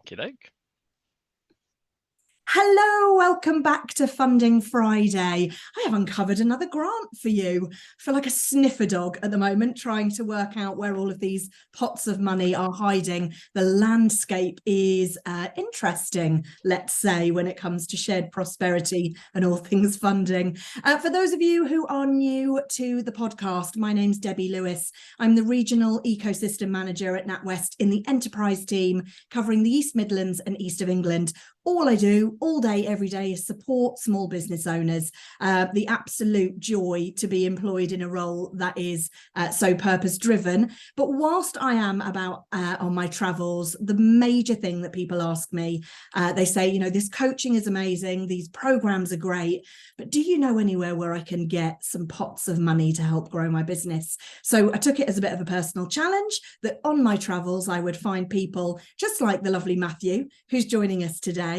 Okey-doke. Hello, welcome back to Funding Friday. I have uncovered another grant for you. I feel like a sniffer dog at the moment, trying to work out where all of these pots of money are hiding. The landscape is interesting, let's say, when it comes to shared prosperity and all things funding. For those of you who are new to the podcast, my name's Debbie Lewis. I'm the Regional Ecosystem Manager at NatWest in the Enterprise team, covering the East Midlands and East of England. All I do all day, every day is support small business owners. The absolute joy to be employed in a role that is so purpose driven. But whilst I am about on my travels, the major thing that people ask me, they say, this coaching is amazing. These programs are great, but do you know anywhere where I can get some pots of money to help grow my business? So I took it as a bit of a personal challenge that on my travels, I would find people just like the lovely Matthew, who's joining us today,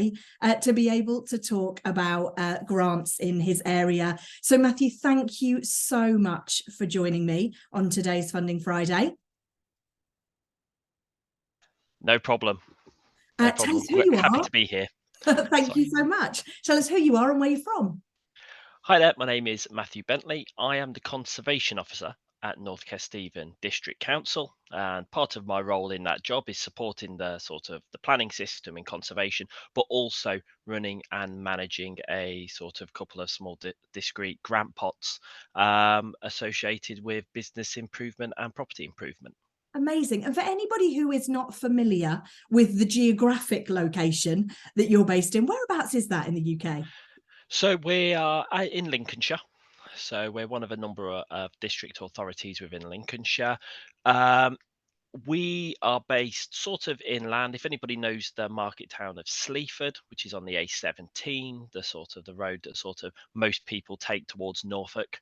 to be able to talk about grants in his area. So Matthew, thank you so much for joining me on today's Funding Friday. No problem. No Tell problem. us who you Happy are. to be here. Thank Sorry. you so much. Tell us who you are and where you're from. Hi there, my name is Matthew Bentley. I am the Conservation Officer at North Kesteven District Council, and part of my role in that job is supporting the planning system in conservation, but also running and managing a couple of small discrete grant pots associated with business improvement and property improvement. Amazing. And for anybody who is not familiar with the geographic location that you're based in, whereabouts is that in the UK? So we are in Lincolnshire. So we're one of a number of district authorities within Lincolnshire. Um, we are based sort of inland. If anybody knows the market town of Sleaford, which is on the A17, the road that most people take towards Norfolk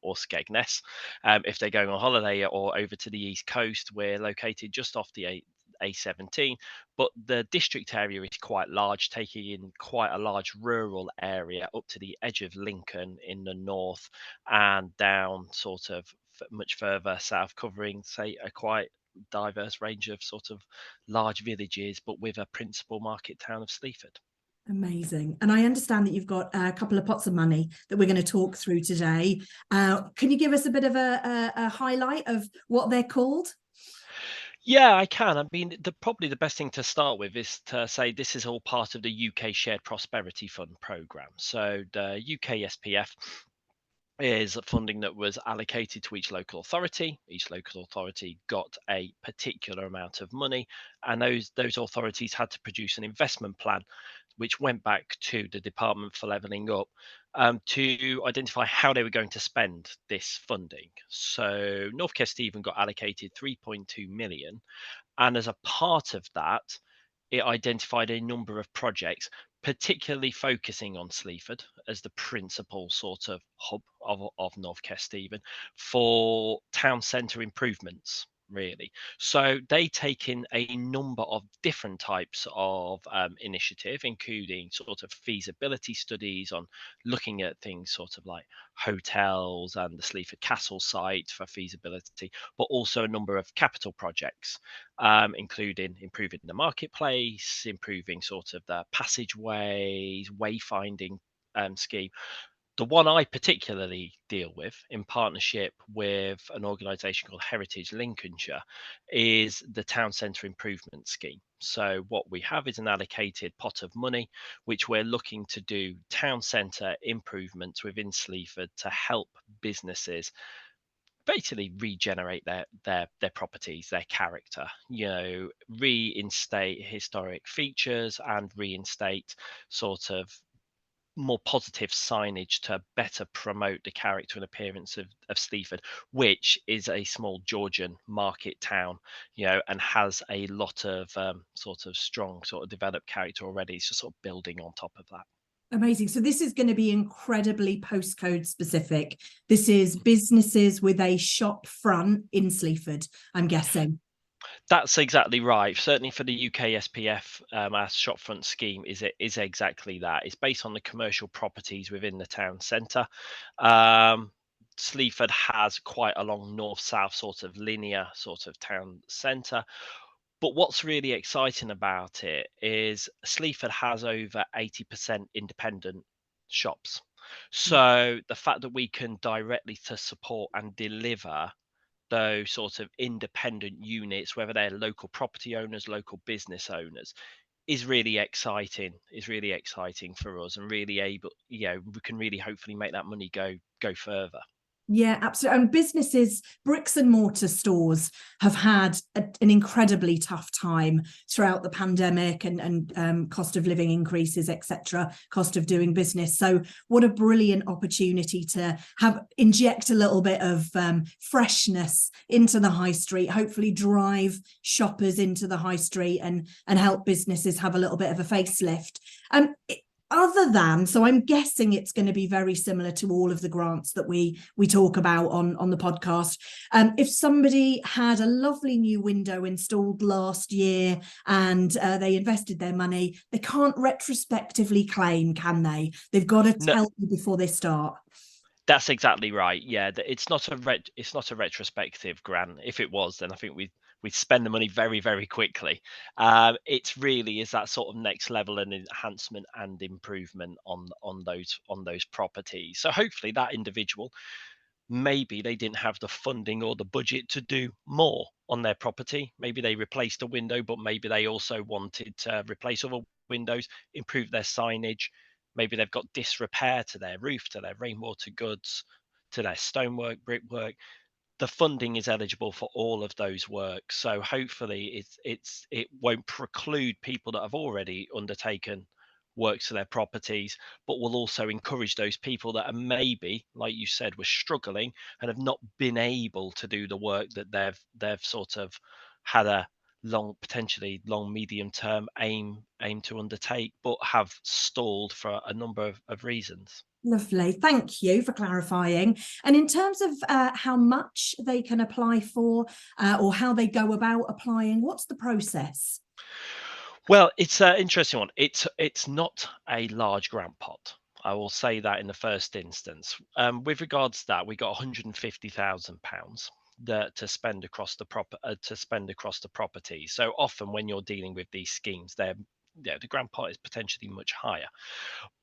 or Skegness, if they're going on holiday or over to the east coast, we're located just off the A17, but the district area is quite large, taking in quite a large rural area up to the edge of Lincoln in the north and down much further south, covering, say, a quite diverse range of large villages, but with a principal market town of Sleaford. Amazing. And I understand that you've got a couple of pots of money that we're going to talk through today. Can you give us a bit of a highlight of what they're called? Yeah, I can. I mean, probably the best thing to start with is to say this is all part of the UK Shared Prosperity Fund programme. So the UKSPF is funding that was allocated to each local authority. Each local authority got a particular amount of money, and those authorities had to produce an investment plan, which went back to the Department for Levelling Up to identify how they were going to spend this funding. So North Kesteven got allocated 3.2 million, and as a part of that, it identified a number of projects, particularly focusing on Sleaford as the principal sort of hub of North Kesteven for town centre improvements, really. So they take in a number of different types of initiative, including feasibility studies on looking at things like hotels and the Sleaford Castle site for feasibility, but also a number of capital projects, including improving the marketplace, improving the passageways, wayfinding scheme. The one I particularly deal with in partnership with an organisation called Heritage Lincolnshire is the Town Centre Improvement Scheme. So what we have is an allocated pot of money, which we're looking to do town centre improvements within Sleaford to help businesses basically regenerate their properties, their character, reinstate historic features and reinstate more positive signage to better promote the character and appearance of Sleaford, which is a small Georgian market town, and has a lot of strong developed character already. It's just building on top of that. Amazing. So this is going to be incredibly postcode specific. This is businesses with a shop front in Sleaford, I'm guessing. That's exactly right. Certainly for the UKSPF, our shopfront scheme is exactly that. It's based on the commercial properties within the town centre. Sleaford has quite a long north-south linear town centre. But what's really exciting about it is Sleaford has over 80% independent shops. So the fact that we can directly to support and deliver those sort of independent units, whether they're local property owners, local business owners, is really exciting for us, and really able, we can really hopefully make that money go further. Yeah, absolutely. And businesses, bricks and mortar stores have had an incredibly tough time throughout the pandemic and cost of living increases, etc., cost of doing business. So what a brilliant opportunity to have inject a little bit of freshness into the high street, hopefully drive shoppers into the high street and help businesses have a little bit of a facelift. Other than, so I'm guessing it's going to be very similar to all of the grants that we talk about on the podcast. If somebody had a lovely new window installed last year and they invested their money, they can't retrospectively claim, can they? They've got to No, tell you before they start. that's exactly right. Yeah, it's not a retrospective grant. If it was, then I think we'd spend the money very, very quickly. It's really is that sort of next level and enhancement and improvement on those properties. So hopefully that individual, maybe they didn't have the funding or the budget to do more on their property. Maybe they replaced a window, but maybe they also wanted to replace other windows, improve their signage. Maybe they've got disrepair to their roof, to their rainwater goods, to their stonework, brickwork. The funding is eligible for all of those works. So hopefully it won't preclude people that have already undertaken works to their properties, but will also encourage those people that are maybe, like you said, were struggling and have not been able to do the work that they've sort of had a potentially long medium term aim to undertake, but have stalled for a number of reasons. Lovely. Thank you for clarifying. And in terms of how much they can apply for or how they go about applying, what's the process? Well, it's an interesting one. It's not a large grant pot. I will say that in the first instance. With regards to that, we got £150,000 that to spend across the property. So often when you're dealing with these schemes, the grant pot is potentially much higher.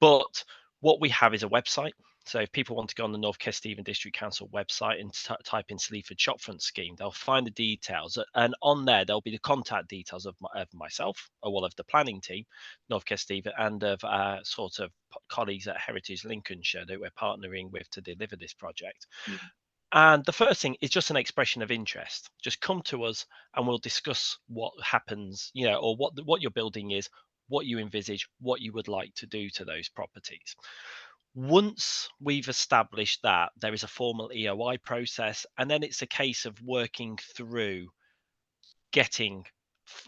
But what we have is a website. So if people want to go on the North Kesteven District Council website and type in Sleaford Shopfront Scheme, they'll find the details. And on there, there'll be the contact details of myself, or well, of the planning team, North Kesteven, and of sort of colleagues at Heritage Lincolnshire that we're partnering with to deliver this project. And the first thing is just an expression of interest. Just come to us and we'll discuss what happens, or what your building is, what you envisage, what you would like to do to those properties. Once we've established that, there is a formal EOI process, and then it's a case of working through getting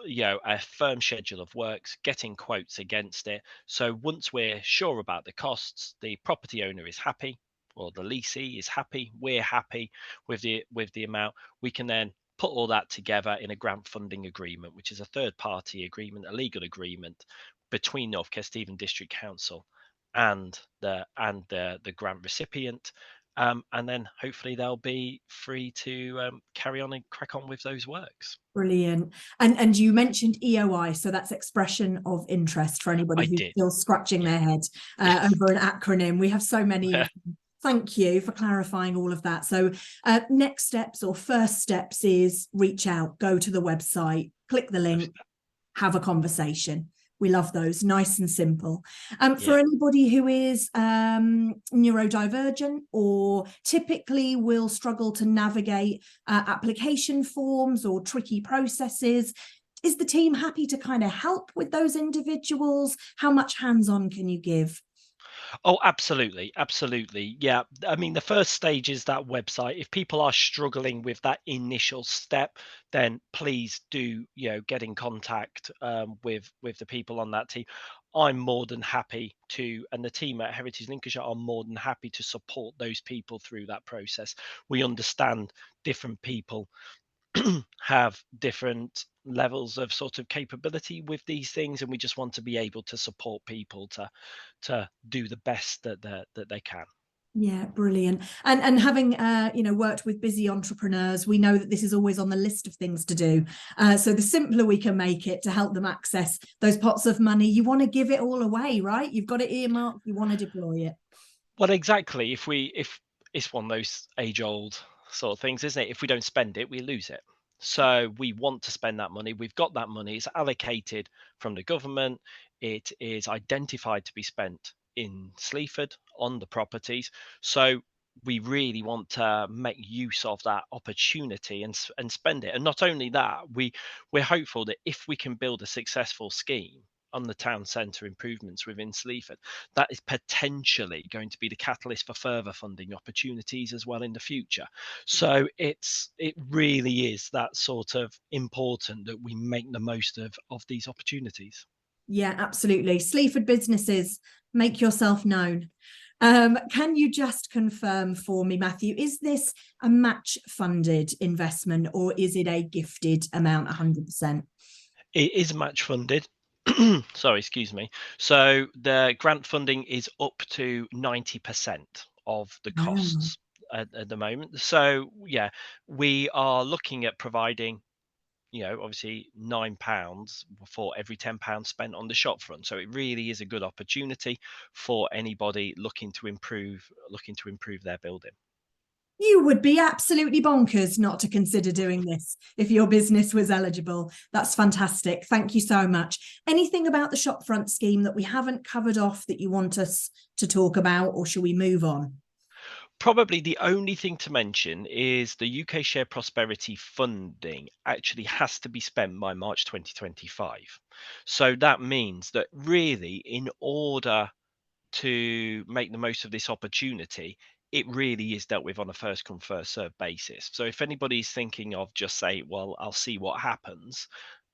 a firm schedule of works, getting quotes against it. So once we're sure about the costs, the property owner is happy, or the leasee is happy, we're happy with the amount, we can then put all that together in a grant funding agreement, which is a third party agreement, a legal agreement between North Kesteven District Council and the grant recipient. And then hopefully they'll be free to carry on and crack on with those works. Brilliant. And you mentioned EOI, so that's expression of interest for anybody I who's did. still scratching Yeah. their head over an acronym. We have so many of them. Thank you for clarifying all of that. So next steps or first steps is reach out, go to the website, click the link, have a conversation. We love those, nice and simple. Yeah. For anybody who is neurodivergent or typically will struggle to navigate application forms or tricky processes, is the team happy to kind of help with those individuals? How much hands-on can you give? Oh, absolutely. Absolutely. Yeah. I mean, the first stage is that website. If people are struggling with that initial step, then please do, get in contact with the people on that team. I'm more than happy to, and the team at Heritage Lincolnshire are more than happy to support those people through that process. We understand different people have different levels of sort of capability with these things, and we just want to be able to support people to do the best that they can. Yeah, brilliant. And having worked with busy entrepreneurs, we know that this is always on the list of things to do. So the simpler we can make it to help them access those pots of money, you want to give it all away, right? You've got it earmarked, you want to deploy it. Well, exactly. If it's one of those age old sort of things, isn't it? If we don't spend it, we lose it. So we want to spend that money. We've got that money. It's allocated from the government. It is identified to be spent in Sleaford on the properties. So we really want to make use of that opportunity and spend it. And not only that, we're hopeful that if we can build a successful scheme on the town centre improvements within Sleaford, that is potentially going to be the catalyst for further funding opportunities as well in the future. So it really is that sort of important that we make the most of these opportunities. Yeah, absolutely. Sleaford businesses, make yourself known. Can you just confirm for me, Matthew, is this a match funded investment or is it a gifted amount 100%? It is match funded. Sorry, excuse me. So the grant funding is up to 90% of the Wow. costs at the moment. So yeah, we are looking at providing, obviously £9 for every £10 spent on the shop front. So it really is a good opportunity for anybody looking to improve their building. You would be absolutely bonkers not to consider doing this if your business was eligible. That's fantastic. Thank you so much. Anything about the shopfront scheme that we haven't covered off that you want us to talk about, or shall we move on? Probably the only thing to mention is the UK Share Prosperity funding actually has to be spent by March 2025. So that means that really, in order to make the most of this opportunity, it really is dealt with on a first come first served basis. So if anybody's thinking of just say, well, I'll see what happens,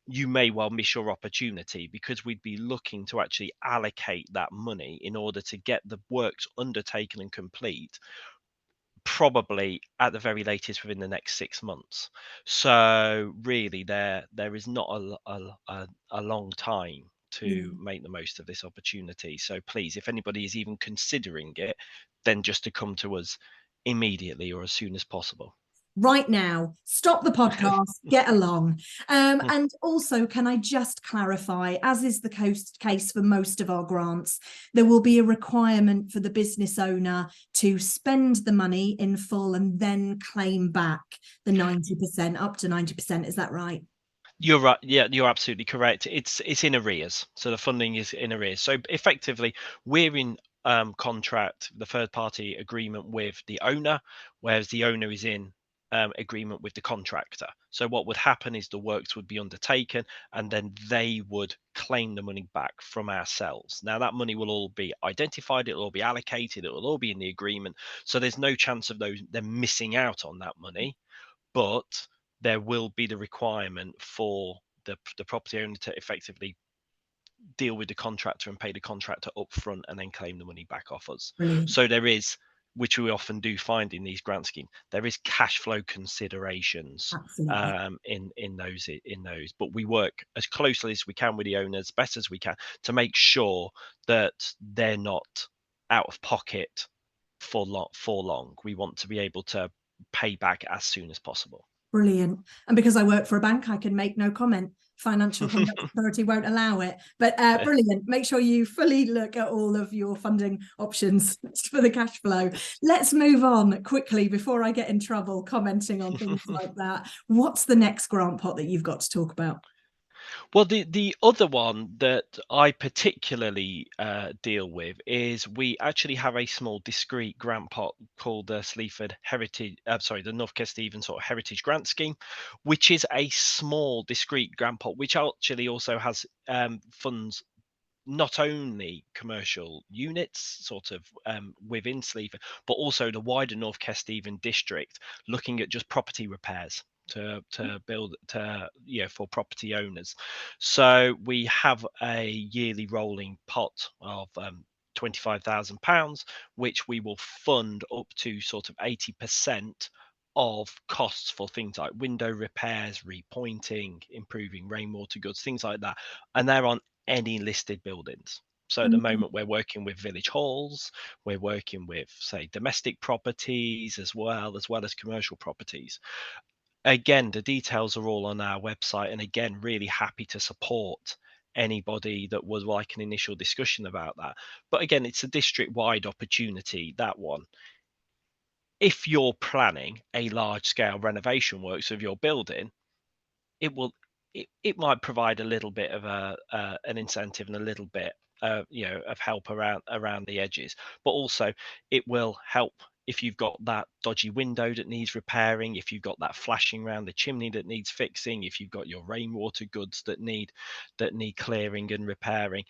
you may well miss your opportunity because we'd be looking to actually allocate that money in order to get the works undertaken and complete probably at the very latest within the next 6 months. So really, there is not a long time Yeah. to make the most of this opportunity. So please, if anybody is even considering it, then just to come to us immediately or as soon as possible. Right now, stop the podcast, get along. And also, can I just clarify, as is the case for most of our grants, there will be a requirement for the business owner to spend the money in full and then claim back the 90%, up to 90%. Is that right? You're right. Yeah, you're absolutely correct. It's in arrears. So the funding is in arrears. So effectively, we're in contract, the third party agreement with the owner, whereas the owner is in agreement with the contractor. So what would happen is the works would be undertaken, and then they would claim the money back from ourselves. Now that money will all be identified. It'll all be allocated. It will all be in the agreement. So there's no chance of them missing out on that money, but there will be the requirement for the property owner to effectively deal with the contractor and pay the contractor up front and then claim the money back off us. Brilliant. So there is, which we often do find in these grant schemes, there is cash flow considerations Absolutely. in those. But we work as closely as we can with the owners, best as we can, to make sure that they're not out of pocket for long. We want to be able to pay back as soon as possible. Brilliant. And because I work for a bank, I can make no comment. Financial Conduct Authority won't allow it. But brilliant. Make sure you fully look at all of your funding options for the cash flow. Let's move on quickly before I get in trouble commenting on things like that. What's the next grant pot that you've got to talk about? Well, the other one that I particularly deal with is we actually have a small discrete grant pot called the Sleaford Heritage, the North Kesteven sort of Heritage Grant Scheme, which is a small discrete grant pot, which actually also has funds not only commercial units sort of within Sleaford, but also the wider North Kesteven district, looking at just property repairs to build to for property owners. So we have a yearly rolling pot of £25,000, which we will fund up to sort of 80% of costs for things like window repairs, repointing, improving rainwater goods, things like that. And they're on any listed buildings. So at the moment, we're working with village halls, we're working with, say, domestic properties as well as commercial properties. Again, the details are all on our website, and again, really happy to support anybody that would like an initial discussion about that. But again, it's a district-wide opportunity, that one. If you're planning a large-scale renovation works of your building, it will it might provide a little bit of an incentive and a little bit of help around the edges, but also it will help if you've got that dodgy window that needs repairing, if you've got that flashing around the chimney that needs fixing, if you've got your rainwater goods that need clearing and repairing.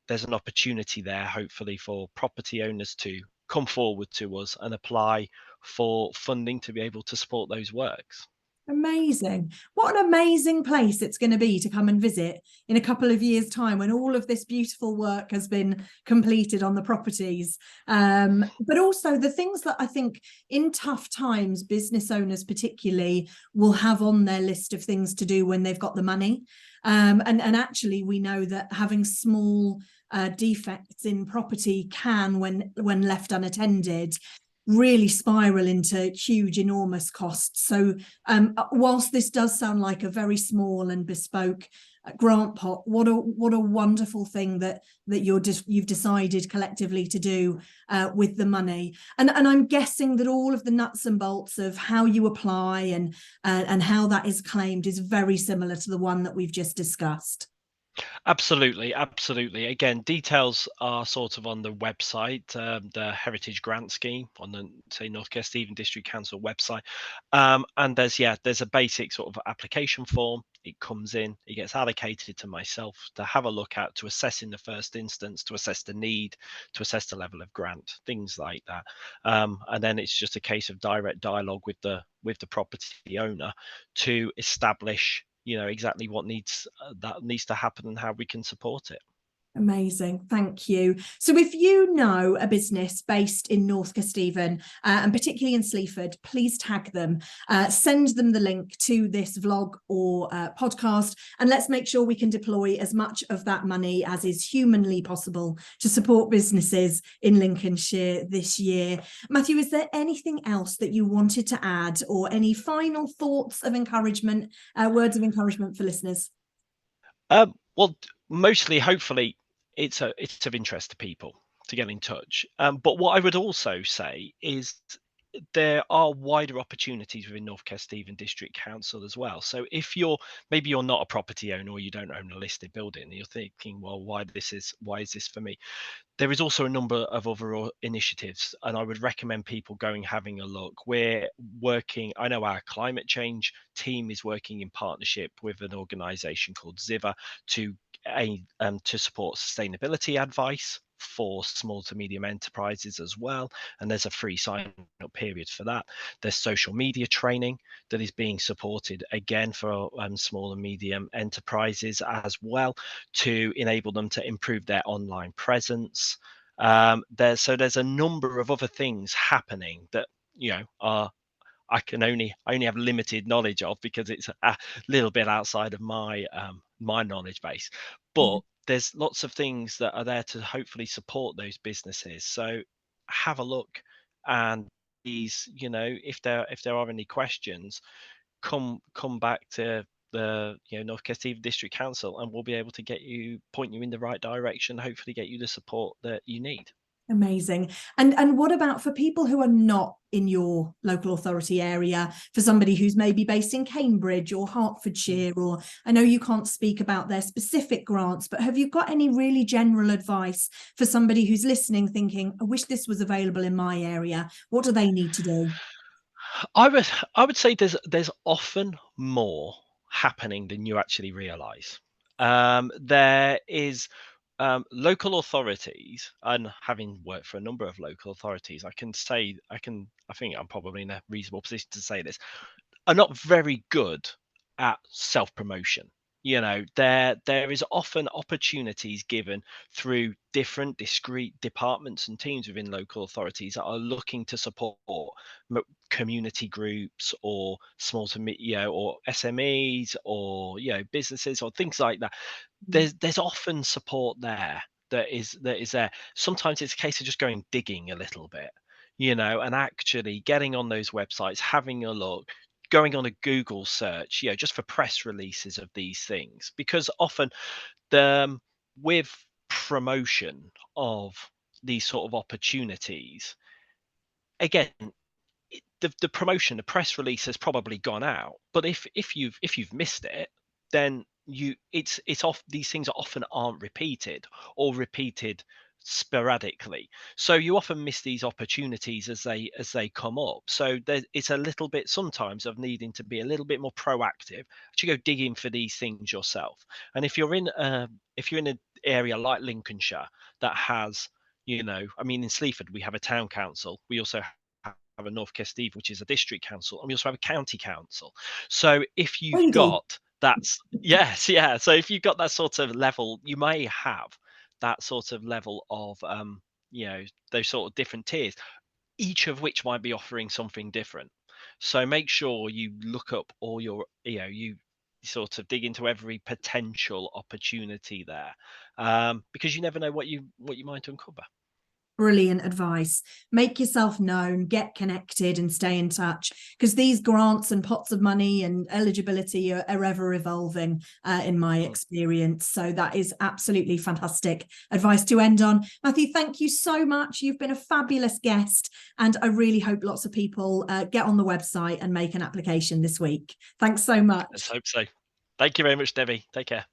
There's an opportunity there, hopefully, for property owners to come forward to us and apply for funding to be able to support those works. Amazing. What an amazing place it's going to be to come and visit in a couple of years' time when all of this beautiful work has been completed on the properties. But also the things that I think in tough times, business owners particularly will have on their list of things to do when they've got the money. And actually, we know that having small defects in property can, when left unattended, really spiral into huge, enormous costs. So whilst this does sound like a very small and bespoke grant pot, what a wonderful thing that you've decided collectively to do with the money. And I'm guessing that all of the nuts and bolts of how you apply and how that is claimed is very similar to the one that we've just discussed. Absolutely, absolutely. Again, details are sort of on the website, the Heritage Grant Scheme on the, say, North Kesteven District Council website. And there's a basic sort of application form. It comes in, it gets allocated to myself to have a look at, to assess in the first instance, to assess the need, to assess the level of grant, things like that. And then it's just a case of direct dialogue with the property owner to establish exactly what needs to happen and how we can support it. Amazing. Thank you. So if you know a business based in North Kesteven and particularly in Sleaford, please tag them, send them the link to this vlog or podcast, and let's make sure we can deploy as much of that money as is humanly possible to support businesses in Lincolnshire this year. Matthew, is there anything else that you wanted to add, or any final thoughts of encouragement, words of encouragement for listeners? Well, mostly, hopefully, it's of interest to people to get in touch. But what I would also say is there are wider opportunities within North Kesteven District Council as well. So if maybe you're not a property owner or you don't own a listed building, and you're thinking, well, why is this for me? There is also a number of other initiatives, and I would recommend people having a look. We're working, I know our climate change team is working in partnership with an organisation called Ziva to support sustainability advice for small to medium enterprises as well. And there's a free sign up period for that. There's social media training that is being supported again for small and medium enterprises as well, to enable them to improve their online presence. There's a number of other things happening that are I only have limited knowledge of, because it's a little bit outside of my knowledge base. But there's lots of things that are there to hopefully support those businesses. So have a look, and these, if there are any questions, come back to the North Kesteven District Council, and we'll be able to point you in the right direction, hopefully get you the support that you need. Amazing. And what about for people who are not in your local authority area, for somebody who's maybe based in Cambridge or Hertfordshire, or I know you can't speak about their specific grants, but have you got any really general advice for somebody who's listening thinking, I wish this was available in my area? What do they need to do? I would say there's often more happening than you actually realise. There is local authorities, and having worked for a number of local authorities, I think I'm probably in a reasonable position to say this, are not very good at self-promotion. There is often opportunities given through different discrete departments and teams within local authorities that are looking to support community groups or small to mid, or SMEs, or businesses or things like that. There's often support there. that is there. Sometimes it's a case of just going digging a little bit, and actually getting on those websites, having a look, going on a Google search, just for press releases of these things, because often with promotion of these sort of opportunities, again, the promotion, the press release has probably gone out, but if you've missed it, then it's off. These things often aren't repeated, or repeated sporadically, so you often miss these opportunities as they come up. So it's a little bit sometimes of needing to be a little bit more proactive to go digging for these things yourself. And if you're in an area like Lincolnshire that has, I mean, in Sleaford we have a town council, we also have a North Kesteven, which is a district council, and we also have a county council. So if you've Lady. got that's yes, yeah. So if you've got that sort of level, you may have that sort of level of those sort of different tiers, each of which might be offering something different. So make sure you look up all your, you sort of dig into every potential opportunity there, because you never know what you might uncover. Brilliant advice. Make yourself known, get connected, and stay in touch, because these grants and pots of money and eligibility are ever evolving, in my experience. So that is absolutely fantastic advice to end on. Matthew, thank you so much. You've been a fabulous guest, and I really hope lots of people get on the website and make an application this week. Thanks so much. Let's hope so. Thank you very much, Debbie. Take care.